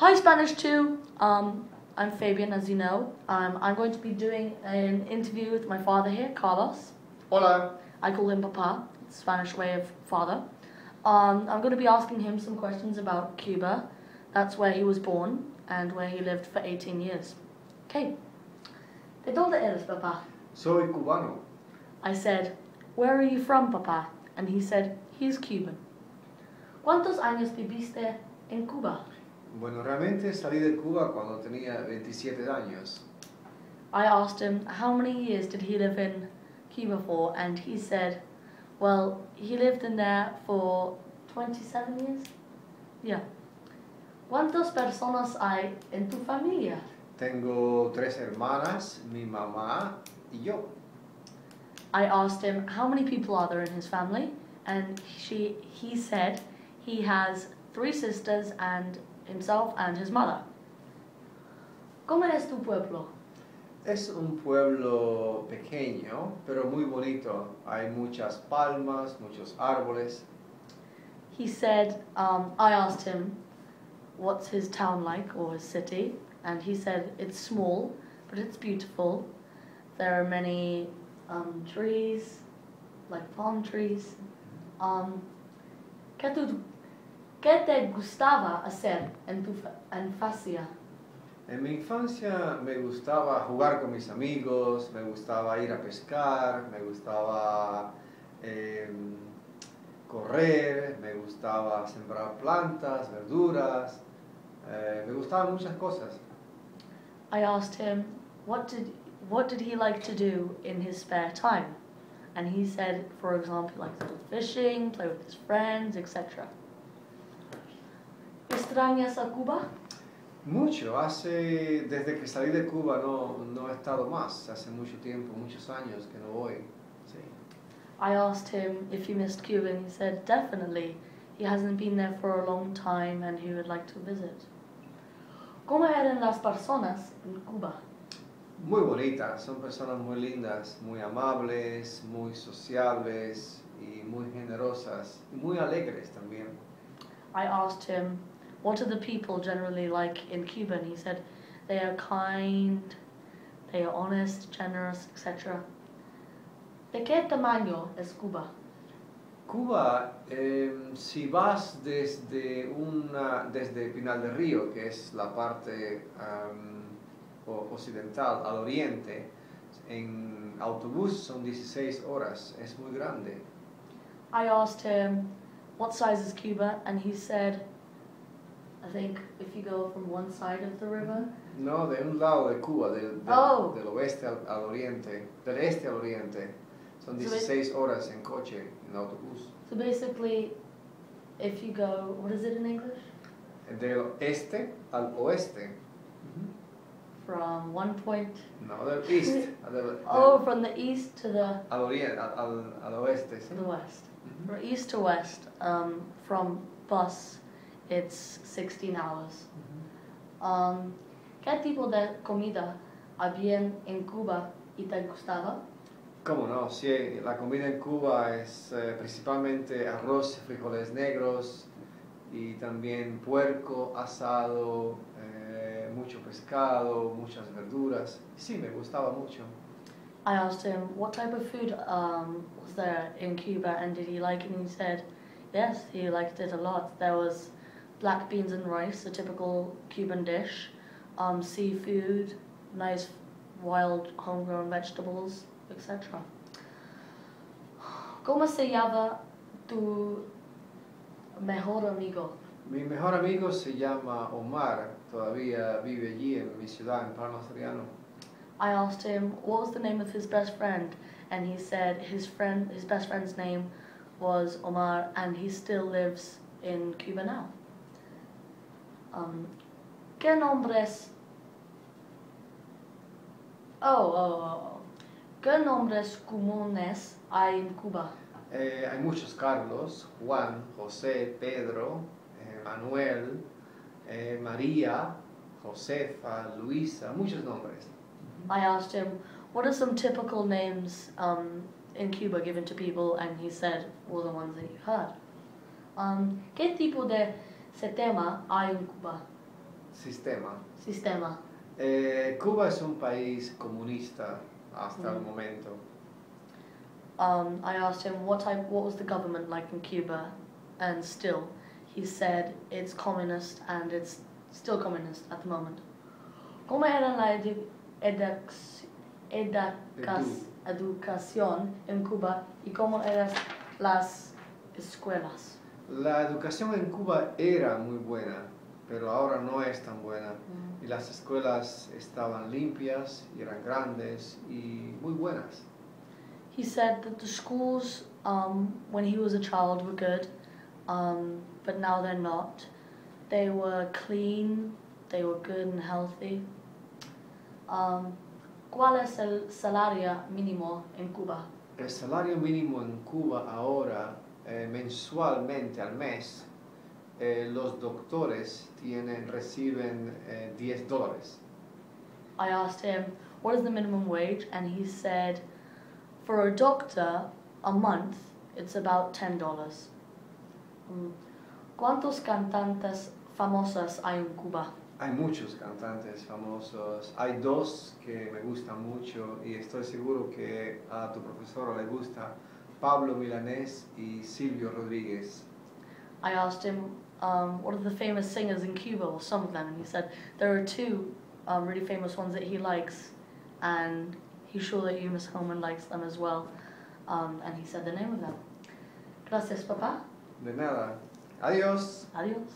Hi Spanish 2, I'm Fabian, as you know. I'm going to be doing an interview with my father here, Carlos. Hola. I call him Papa, Spanish way of father. I'm going to be asking him some questions about Cuba. That's where he was born and where he lived for 18 years. Okay. ¿De dónde eres, Papa? Soy cubano. I said, where are you from, Papa? And he said, he's Cuban. ¿Cuántos años viviste en Cuba? Bueno, realmente salí de Cuba cuando tenía 27 años. I asked him how many years did he live in Cuba for, and he said, well, he lived in there for 27 years? Yeah. ¿Cuántas personas hay en tu familia? Tengo 3 hermanas, mi mamá y yo. I asked him how many people are there in his family, and he said he has 3 sisters and himself and his mother. ¿Cómo es tu pueblo? Es un pueblo pequeño, pero muy bonito. Hay muchas palmas, muchos árboles. He said, I asked him what's his town like, or his city, and he said it's small, but it's beautiful. There are many trees, like palm trees. ¿Qué te gustaba hacer en tu infancia? En mi infancia me gustaba jugar con mis amigos, me gustaba ir a pescar, me gustaba correr, me gustaba sembrar plantas, verduras, me gustaban muchas cosas. I asked him what did he like to do in his spare time, and he said, for example, he likes to go fishing, play with his friends, etc. ¿Extrañas a Cuba? Mucho, desde que salí de Cuba no he estado más, hace mucho tiempo, muchos años que no voy. Sí. I asked him if he missed Cuba, and he said definitely. He hasn't been there for a long time and he would like to visit. ¿Cómo eran las personas en Cuba? Muy bonitas, son personas muy lindas, muy amables, muy sociables y muy generosas y muy alegres también. I asked him, what are the people generally like in Cuba? And he said, they are kind, they are honest, generous, etc. ¿De qué tamaño es Cuba? Cuba, si vas desde Pinar del Río, que es la parte occidental, al oriente, en autobús son 16 horas, es muy grande. I asked him, what size is Cuba? And he said, I think if you go from one side of the river. No, de un lado de Cuba, del oeste al oriente, del este al oriente. Son 16 horas en coche, en autobús. So basically, if you go, what is it in English? Del este al oeste. From one point. No, del east. From the east to the. Al oriente, al oeste. To the west. From east to west, from bus, it's 16 hours. ¿Qué tipo de comida había en Cuba y te gustaba? ¿Cómo no? Sí, la comida en Cuba es principalmente arroz y frijoles negros y también puerco, asado, mucho pescado, muchas verduras. Sí, me gustaba mucho. I asked him what type of food was there in Cuba and did he like it, and he said yes, he liked it a lot. There was black beans and rice, a typical Cuban dish, seafood, nice wild homegrown vegetables, etc. ¿Cómo se llama tu mejor amigo? Mi mejor amigo se llama Omar, todavía vive allí en mi ciudad, en Palma Soriano. I asked him what was the name of his best friend, and he said his best friend's name was Omar, and he still lives in Cuba now. ¿Qué nombres? ¿Qué nombres comunes hay en Cuba? Hay muchos Carlos, Juan, José, Pedro, Manuel, María, Josefa, Luisa, muchos nombres. I asked him, what are some typical names in Cuba given to people, and he said all the ones that you heard. ¿Qué tipo de sistema hay en Cuba? sistema. Sistema. Cuba es un país comunista hasta el Mm. momento. I asked him what was the government like in Cuba, and still, he said it's communist and it's still communist at the moment. ¿Cómo era la educación en Cuba y cómo eran las escuelas? La educación en Cuba era muy buena, pero ahora no es tan buena. Y las escuelas estaban limpias, y eran grandes y muy buenas. He said that the schools, when he was a child, were good, but now they're not. They were clean, they were good and healthy. ¿Cuál es el salario mínimo en Cuba? El salario mínimo en Cuba ahora, mensualmente al mes, los doctores reciben $10. I asked him, what is the minimum wage? And he said, for a doctor, a month, it's about $10. ¿Cuántos cantantes famosos hay en Cuba? Hay muchos cantantes famosos. Hay dos que me gustan mucho y estoy seguro que a tu profesora le gusta, Pablo Milanés y Silvio Rodríguez. I asked him, what are the famous singers in Cuba, or some of them, and he said there are two really famous ones that he likes, and he's sure that Eunice Holman likes them as well, and he said the name of them. Gracias, papá. De nada. Adiós. Adiós.